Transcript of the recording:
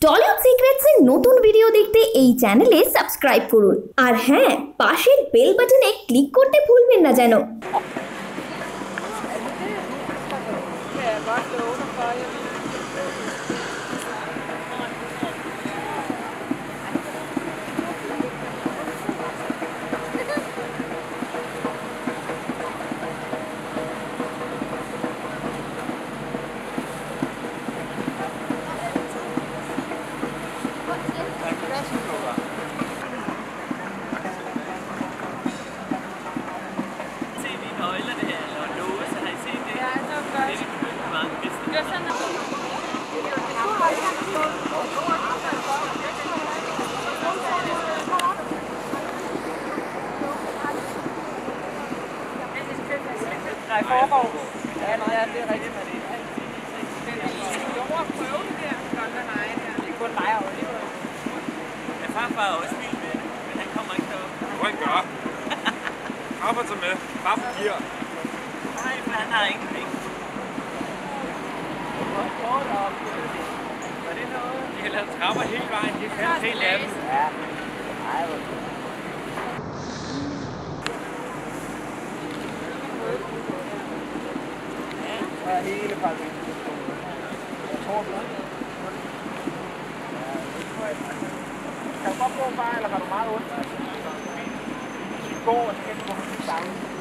Tollywood secrets এর নতুন ভিডিও দেখতে এই চ্যানেলে সাবস্ক্রাইব করুন আর হ্যাঁ পাশের বেল বাটনে ক্লিক করতে ভুলবেন না যেন। Nej, foregår. Ja, det er rigtigt med det. Du må prøve det der. Det er kun mig og Oliver. Ja, farfar er også vild med det, men han kommer ikke derop. Det må ikke gøre. Farfar tager med. Farfar giver. Nej, for han har ingen penge. Var det noget? De kan lade trapper hele vejen. De kan helt af dem. Ja. Nej, hvor ja, hele pakken. Jeg tror blot. Kan du godt gå bare, eller har du meget ondt? Hvis vi går, så kan du gå sammen.